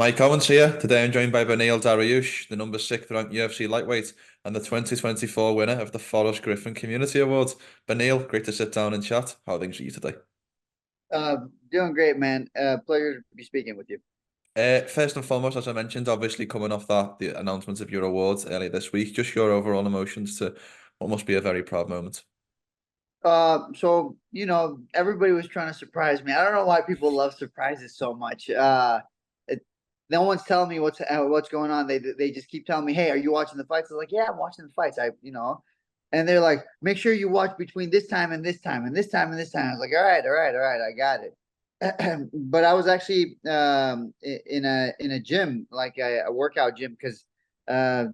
Mike Owens here. Today I'm joined by Beneil Dariush, the number 6th ranked UFC lightweight and the 2024 winner of the Forrest Griffin Community Award. Beneil, great to sit down and chat. How are things for you today? Doing great, man. Pleasure to be speaking with you. First and foremost, as I mentioned, obviously coming off the announcement of your awards earlier this week, just your overall emotions to what must be a very proud moment. Everybody was trying to surprise me. I don't know why people love surprises so much. It, no one's telling me what's going on. They just keep telling me, "Hey, are you watching the fights?" I'm like, "Yeah, I'm watching the fights." And they're like, "Make sure you watch between this time and this time and this time and this time." I was like, all right, I got it." But I was actually in a gym, like a workout gym, because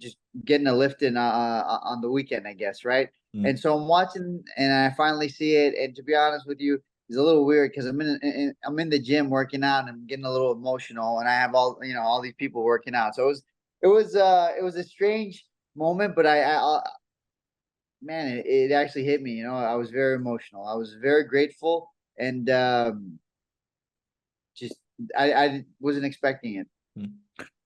just getting a lift in on the weekend, I guess, right? And Mm. so I'm watching, and I finally see it. And to be honest with you, it's a little weird because I'm in the gym working out, and I'm getting a little emotional, and I have all these people working out. So it was a strange moment, but man, it actually hit me. I was very emotional. I was very grateful, and just I wasn't expecting it. Mm.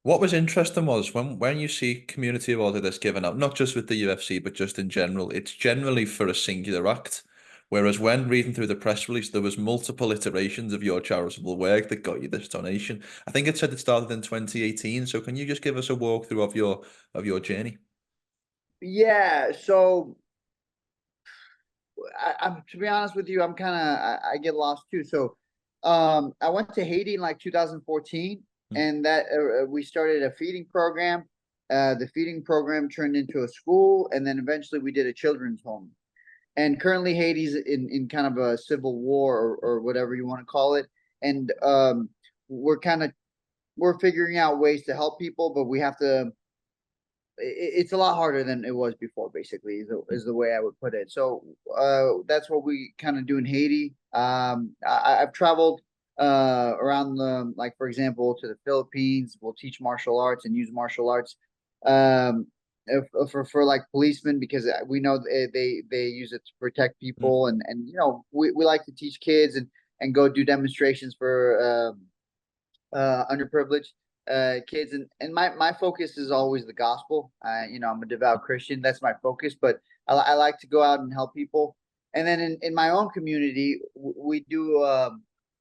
What was interesting was when you see community award of this given out, not just with the UFC, but just in general, it's generally for a singular act. Whereas when reading through the press release, there was multiple iterations of your charitable work that got you this donation. I think it said it started in 2018. So can you just give us a walkthrough of your journey? Yeah, so I'm to be honest with you, I'm kind of I get lost too. So, I went to Haiti in like 2014, Mm. and that we started a feeding program. The feeding program turned into a school, and then eventually we did a children's home. And currently, Haiti's in kind of a civil war or whatever you want to call it, and we're kind of we're figuring out ways to help people, but we have to it's a lot harder than it was before, basically, is the way I would put it. So that's what we kind of do in Haiti. I've traveled around like, for example, to the Philippines. We'll teach martial arts and use martial arts um, for like policemen, because we know they use it to protect Mm. people, and we like to teach kids and go do demonstrations for underprivileged kids, and my focus is always the gospel. I'm a devout Christian. That's my focus, but I like to go out and help people. And then in my own community, we do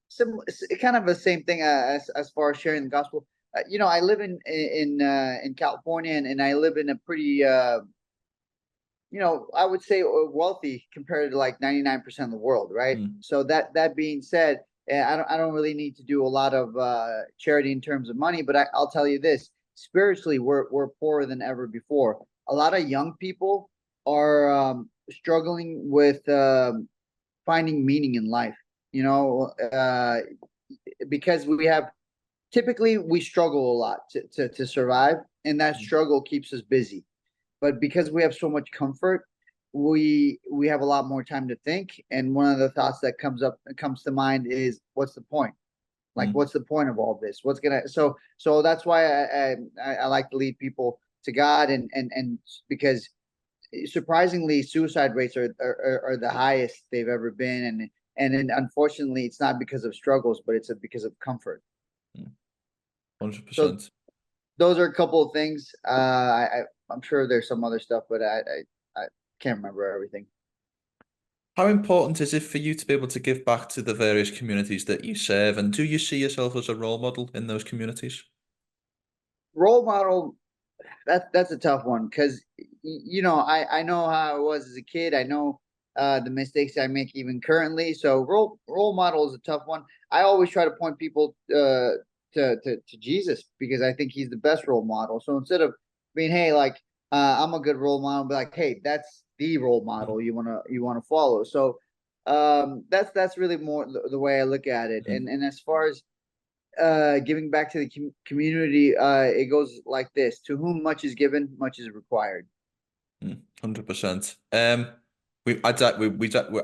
some kind of the same thing as far as sharing the gospel. I live in California, and I live in a pretty I would say wealthy compared to like 99% of the world, right? Mm. So that being said, I don't really need to do a lot of charity in terms of money, but I'll tell you this: spiritually, we're poorer than ever before. A lot of young people are struggling with finding meaning in life. You know, because typically we struggle a lot to survive, and that Mm. struggle keeps us busy. But because we have so much comfort, we have a lot more time to think. And one of the thoughts that comes to mind is, what's the point? Like, Mm. what's the point of all this? What's gonna so that's why I like to lead people to God, and because surprisingly, suicide rates are the highest they've ever been, and then unfortunately, it's not because of struggles, but it's because of comfort. Mm. So 100%. those are a couple of things. I'm sure there's some other stuff, but I can't remember everything. How important is it for you to be able to give back to the various communities that you serve? And do you see yourself as a role model in those communities? Role model, that's a tough one, because I know how I was as a kid. I know the mistakes I make even currently. So role model is a tough one. I always try to point people to Jesus, because I think he's the best role model. So instead of being, hey, like, I'm a good role model, be like, hey, that's the role Mm. model you wanna follow. So that's really more the way I look at it. Mm. And as far as giving back to the community, it goes like this: to whom much is given, much is required. 100%. I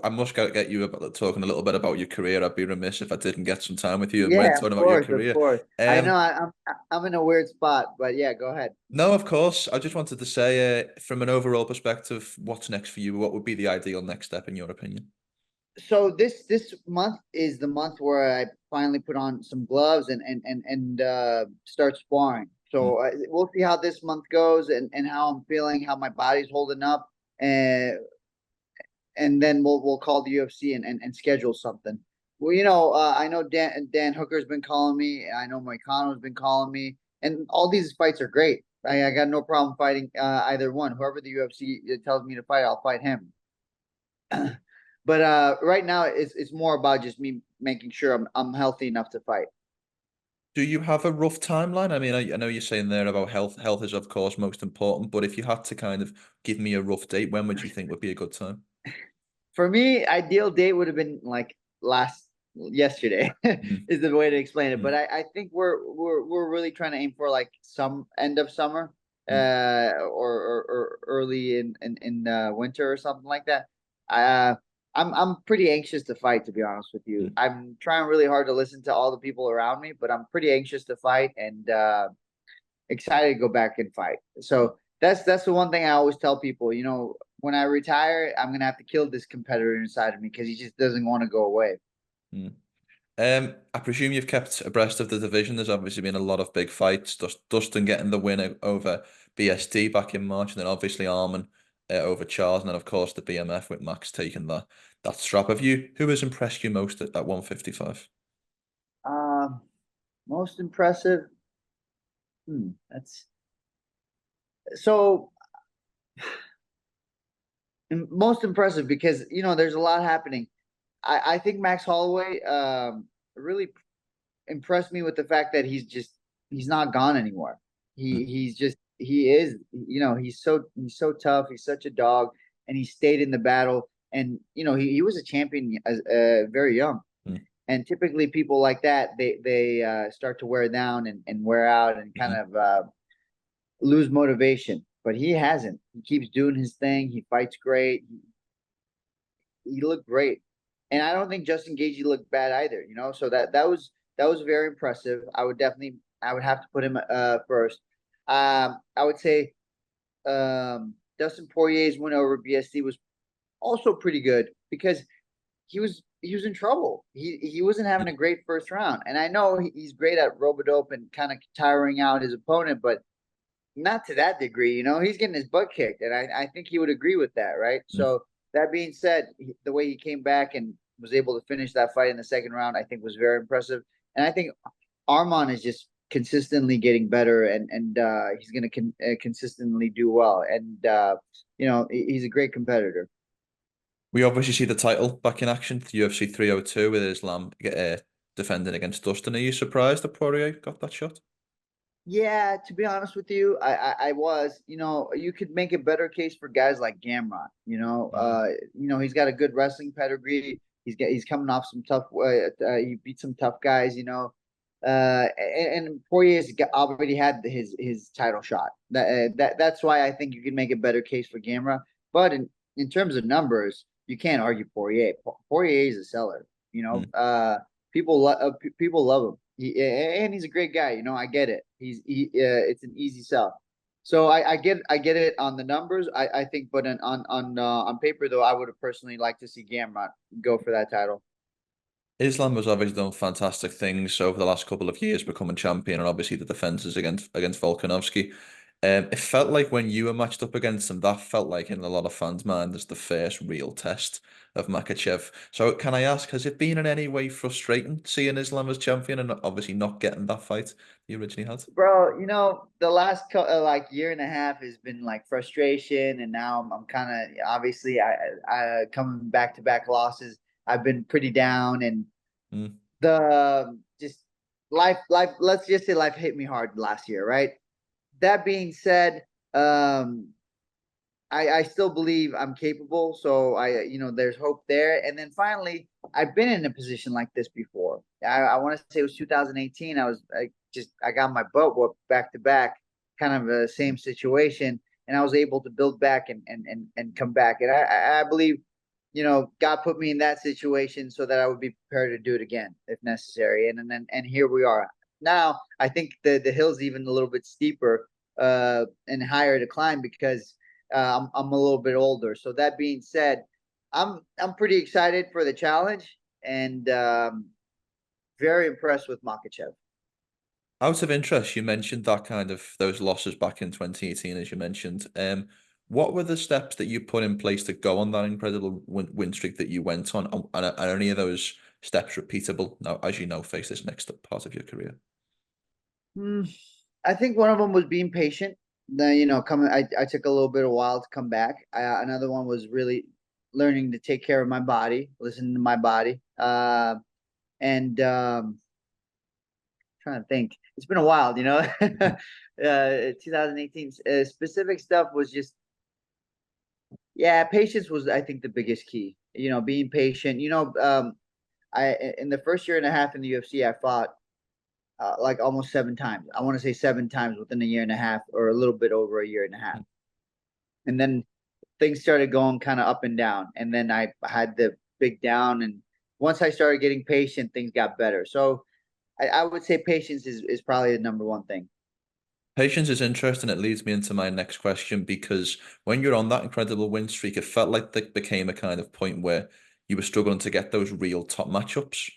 must get you about talking a little bit about your career. I'd be remiss if I didn't get some time with you and weren't Yeah, talking of about your course, of career. course. I know Um, I'm in a weird spot, but yeah, go ahead. no, of course. I just wanted to say, from an overall perspective, what's next for you? What would be the ideal next step in your opinion? So this month is the month where I finally put on some gloves and start sparring. Mm. So we'll see how this month goes and how I'm feeling, how my body's holding up, and then we'll call the UFC and schedule something. Well, I know Dan Hooker's been calling me. I know Moicano's been calling me, and all these fights are great. I got no problem fighting either one. Whoever the UFC tells me to fight, I'll fight him. But right now it's more about just me making sure I'm healthy enough to fight. Do you have a rough timeline? I mean, I know you're saying there about health. Health is, of course, most important, but if you had to kind of give me a rough date, when would you think would be a good time? For me, ideal date would have been like last yesterday Mm, is the way to explain it. But mm, I think we're really trying to aim for like some end of summer, mm, or early in winter or something like that. Uh, I'm pretty anxious to fight, to be honest with you. mm. I'm trying really hard to listen to all the people around me, but I'm pretty anxious to fight and excited to go back and fight. So that's the one thing I always tell people. When I retire, I'm gonna have to kill this competitor inside of me because he just doesn't want to go away. Mm. I presume you've kept abreast of the division. There's obviously been a lot of big fights. Dustin getting the win over BSD back in March, and then obviously Arman over Charles, and then of course the BMF with Max taking that strap. Who has impressed you most at 155? Um, Most impressive. That's so most impressive because there's a lot happening. I think Max Holloway really impressed me with the fact that he's not gone anymore. He is he's so tough. He's such a dog, and he stayed in the battle. And he was a champion as very young. Mm, And typically people like that they start to wear down and wear out and kind mm, of lose motivation. But he hasn't. He keeps doing his thing. He fights great. He looked great, and I don't think Justin Gaethje looked bad either. So that was very impressive. I would have to put him first. I would say Dustin Poirier's win over BSD was also pretty good because he was in trouble. He wasn't having a great first round, and I know he's great at rope-a-dope and kind of tiring out his opponent, but not to that degree. He's getting his butt kicked, and I think he would agree with that, right? mm. So that being said, the way he came back and was able to finish that fight in the second round, I think was very impressive. And I think Arman is just consistently getting better, and he's going to consistently do well. And he's a great competitor. We obviously see the title back in action, the UFC 302 with Islam defending against Dustin. Are you surprised that Poirier got that shot? Yeah, to be honest with you, I was. You could make a better case for guys like Gamrot. Mm, He's got a good wrestling pedigree. He's coming off some tough. He beat some tough guys. And Poirier's already had his title shot. That's why I think you can make a better case for Gamrot. But in terms of numbers, you can't argue Poirier. Poirier is a seller. mm. People love him. And he's a great guy. I get it. It's an easy sell. So I get it on the numbers. I think, but on paper though, I would have personally liked to see Gamrot go for that title. Islam has obviously done fantastic things over the last couple of years, becoming champion, and obviously the defenses against Volkanovski. It felt like when you were matched up against him, that felt like in a lot of fans' mind as the first real test of Makachev. So can I ask, has it been in any way frustrating seeing Islam as champion and obviously not getting that fight you originally had? Bro, the last like year and a half has been like frustration, and now I'm kind of obviously I coming back to back losses. I've been pretty down, and Mm, the just life. Let's just say life hit me hard last year, right? That being said, um, I still believe I'm capable. So there's hope there. And then finally, I've been in a position like this before. I want to say it was 2018. I got my butt whooped back to back, kind of the same situation, and I was able to build back and come back. And I believe, God put me in that situation so that I would be prepared to do it again if necessary. And here we are. Now I think the hill's even a little bit steeper and higher to climb because I'm a little bit older. So that being said, I'm pretty excited for the challenge, and very impressed with Makachev. Out of interest, you mentioned that kind of those losses back in 2018, as you mentioned. What were the steps that you put in place to go on that incredible win streak that you went on? And are any of those steps repeatable now, as you know, face this next part of your career? Hmm, I think one of them was being patient. Then, coming. I took a little bit of a while to come back. Another one was really learning to take care of my body, listen to my body. And Trying to think. It's been a while, 2018 specific stuff was just, yeah, patience was, I think, the biggest key. Being patient. I in the first year and a half in the UFC, I fought like almost 7 times. I want to say 7 times within a year and a half, or a little bit over a year and a half. And then things started going kind of up and down. And then I had the big down. And once I started getting patient, things got better. So I would say patience is probably the number one thing. Patience is interesting. It leads me into my next question because when you're on that incredible win streak, it felt like there became a kind of point where you were struggling to get those real top matchups.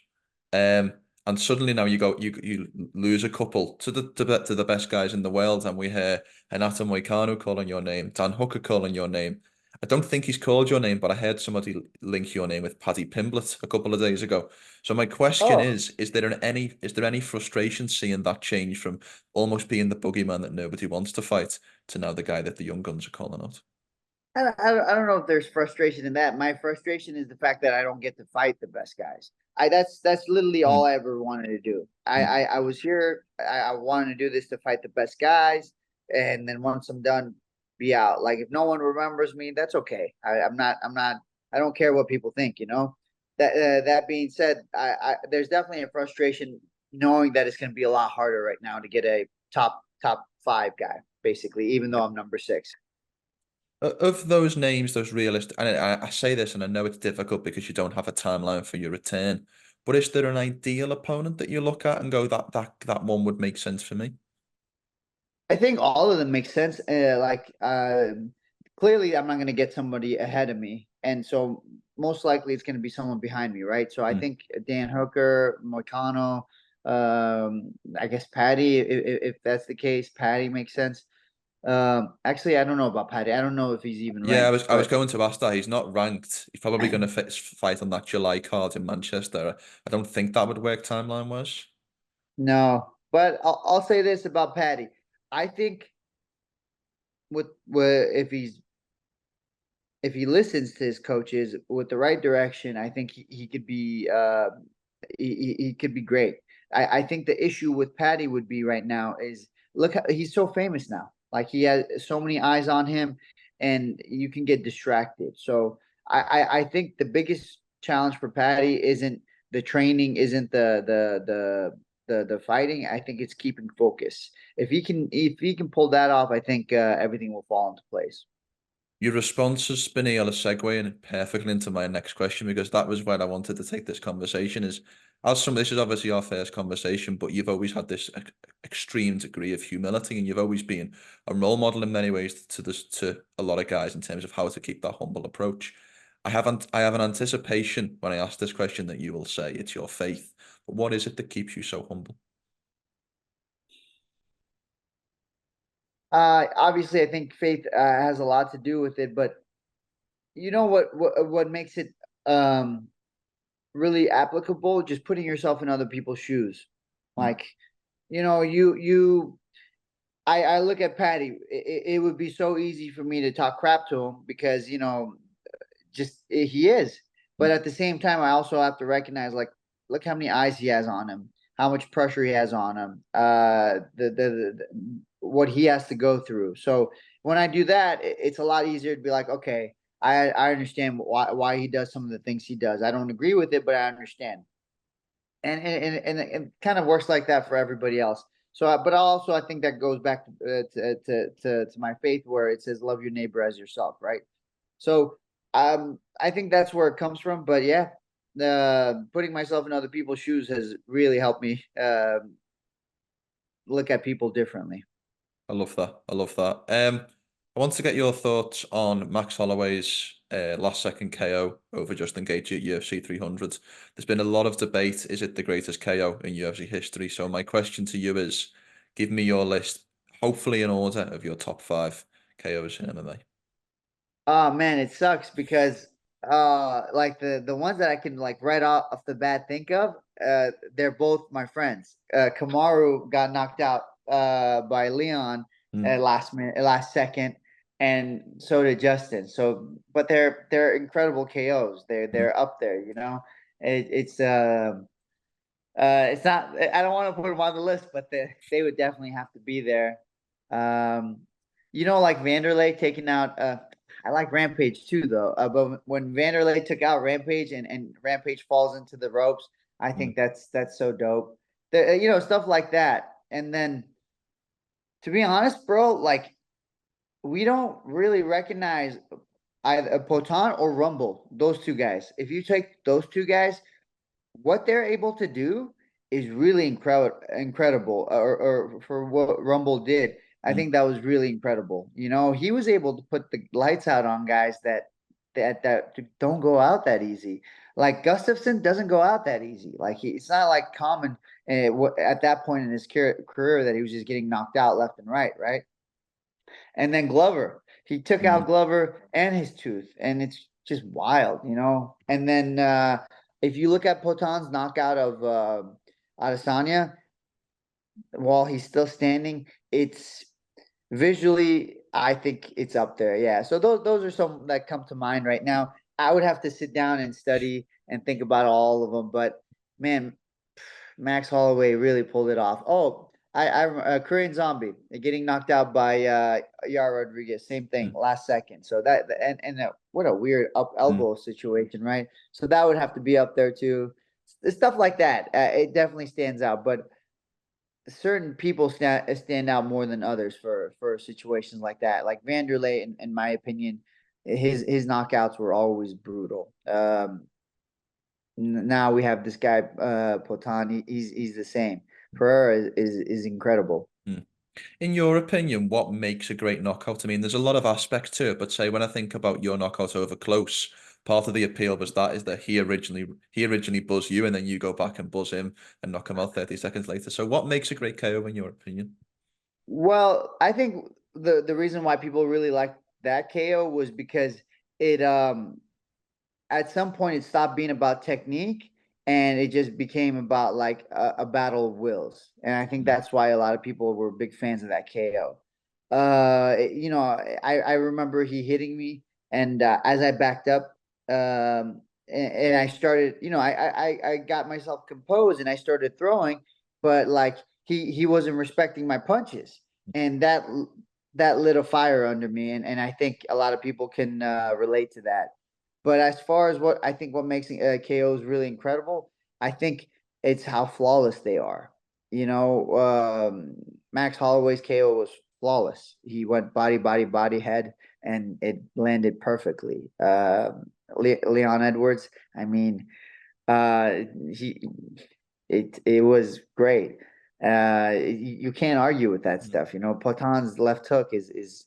And suddenly now you lose a couple to the best guys in the world, and we hear Renato Moicano calling your name, Dan Hooker calling your name. I don't think he's called your name, but I heard somebody link your name with Paddy Pimblett a couple of days ago. So my question Oh, is there any frustration seeing that change from almost being the boogeyman that nobody wants to fight to now the guy that the young guns are calling out? I don't know if there's frustration in that. My frustration is the fact that I don't get to fight the best guys. That's literally all Mm, I ever wanted to do. I mm. I, I was here. I wanted to do this to fight the best guys, and then once I'm done, be out. Like, if no one remembers me, that's okay. I'm not. I don't care what people think. That being said, there's definitely a frustration knowing that it's going to be a lot harder right now to get a top 5 guy, basically, even though I'm number 6. Of those names, those realistic, and I say this, and I know it's difficult because you don't have a timeline for your return, but is there an ideal opponent that you look at and go that one would make sense for me? I think all of them make sense. Clearly, I'm not going to get somebody ahead of me, and so most likely it's going to be someone behind me, right? So I Mm. think Dan Hooker, Moicano, I guess Paddy, if that's the case, Paddy makes sense. Actually, I don't know about Paddy. I don't know if he's even Yeah, ranked, I was but going to ask that. He's not ranked. He's probably going to fight on that July card in Manchester. I don't think that would work timeline wise. no. But I'll say this about Paddy. I think with if he listens to his coaches with the right direction, I think he could be he could be great. I think the issue with Patty would be right now is, look how he's so famous now. Like, he has so many eyes on him, and you can get distracted. So I think the biggest challenge for Patty isn't the training, isn't the fighting. I think it's keeping focus. If he can pull that off, I think everything will fall into place. Your response has been a segue perfectly into my next question because that was where I wanted to take this conversation. This is obviously our first conversation, but you've always had this extreme degree of humility, and you've always been a role model in many ways to a lot of guys in terms of how to keep that humble approach. I have an anticipation when I ask this question that you will say it's your faith. But what is it that keeps you so humble? Obviously, I think faith has a lot to do with it, but you know what makes it um really applicable? Just putting yourself in other people's shoes. Mm, Like, you I look at Patty. It would be so easy for me to talk crap to him because, just he is. But mm. at the same time, I also have to recognize, like, look how many eyes he has on him, how much pressure he has on him, what he has to go through. So when I do that, it's a lot easier to be like, okay, I understand why he does some of the things he does. I don't agree with it, but I understand. And it kind of works like that for everybody else. So, but also I think that goes back to my faith, where it says, "Love your neighbor as yourself," right? So, I think that's where it comes from. But yeah, putting myself in other people's shoes has really helped me look at people differently. I love that. I love that. I want to get your thoughts on Max Holloway's last second KO over Justin Gaethje at UFC 300. There's been a lot of debate. Is it the greatest KO in UFC history? So my question to you is, give me your list, hopefully in order, of your top 5 KOs in MMA. Oh man, it sucks because like the ones that I can like right off the bat think of, they're both my friends. Kamaru got knocked out by Leon at Mm, last second, and so did Justin. So but they're incredible KOs. mm, They're up there, you know. It's not, I don't want to put them on the list, but they would definitely have to be there. Um, you know, like Vanderlei taking out I like Rampage too though. But when Vanderlei took out Rampage and Rampage falls into the ropes, I mm, think that's so dope. You know, stuff like that. And then to be honest, bro, like we don't really recognize either Potan or Rumble, those two guys. If you take those two guys, what they're able to do is really incredible. Or for what Rumble did, I mm. think that was really incredible. You know, he was able to put the lights out on guys that don't go out that easy. Like Gustafson doesn't go out that easy. Like it's not like common at that point in his career that he was just getting knocked out left and right, right? And then Glover, he took Mm. out Glover and his tooth, and it's just wild, you know. And then if you look at Potan's knockout of Adesanya while he's still standing, it's visually, I think it's up there. Yeah. So those are some that come to mind right now. I would have to sit down and study and think about all of them, but man, Max Holloway really pulled it off. Oh, Korean Zombie getting knocked out by Yara Rodriguez. Same thing, Mm, last second. So that and what a weird up mm. elbow situation, right? So that would have to be up there too. Stuff like that. It definitely stands out, but certain people stand out more than others for situations like that. Like Vanderlei, in my opinion, his knockouts were always brutal. Now we have this guy Potan. He's the same. Pereira is incredible. Mm. In your opinion, what makes a great knockout? I mean, there's a lot of aspects to it, but say when I think about your knockout over Close, part of the appeal was that is that he originally buzzed you and then you go back and buzz him and knock him out 30 seconds later. So what makes a great KO in your opinion? Well, I think the reason why people really like that KO was because it at some point it stopped being about technique and it just became about like a battle of wills. And I think Mm, that's why a lot of people were big fans of that KO. You know, I remember he hitting me, and as I backed up, and I started, you know, I got myself composed and I started throwing, but like he wasn't respecting my punches, and that lit a fire under me, and I think a lot of people can relate to that. But as far as what makes KOs really incredible, I think it's how flawless they are. You know, Max Holloway's KO was flawless. He went body, body, body, head, and it landed perfectly. Leon Edwards, I mean, he it was great. You can't argue with that mm. stuff. You know, Potan's left hook is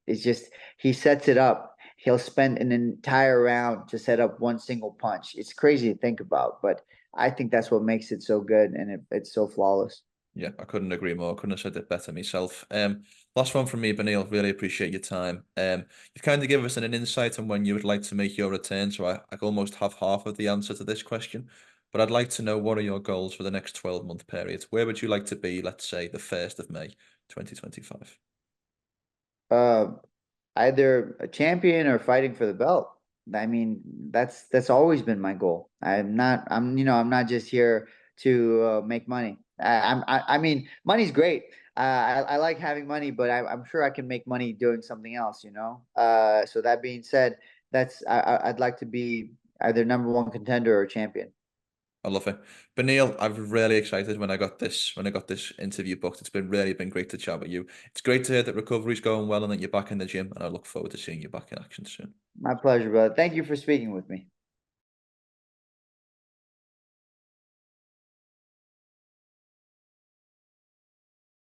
just he sets it up. He'll spend an entire round to set up one single punch. It's crazy to think about, but I think that's what makes it so good and it's so flawless. Yeah, I couldn't agree more. Couldn't have said it better myself. Last one from me, Beneil. Really appreciate your time. You've kind of given us an insight on when you would like to make your return, so I almost have half of the answer to this question. But I'd like to know, what are your goals for the next 12-month period? Where would you like to be, let's say, the 1st of May, 2025? Uh, Either a champion or fighting for the belt. I mean, that's always been my goal. I'm not just here to make money. I mean, money's great. I like having money, but I'm sure I can make money doing something else, you know? So that being said, I'd like to be either number one contender or champion. I love it. Beneil, I'm really excited when I got this interview booked. It's been great to chat with you. It's great to hear that recovery's going well and that you're back in the gym, and I look forward to seeing you back in action soon. My pleasure, brother. Thank you for speaking with me.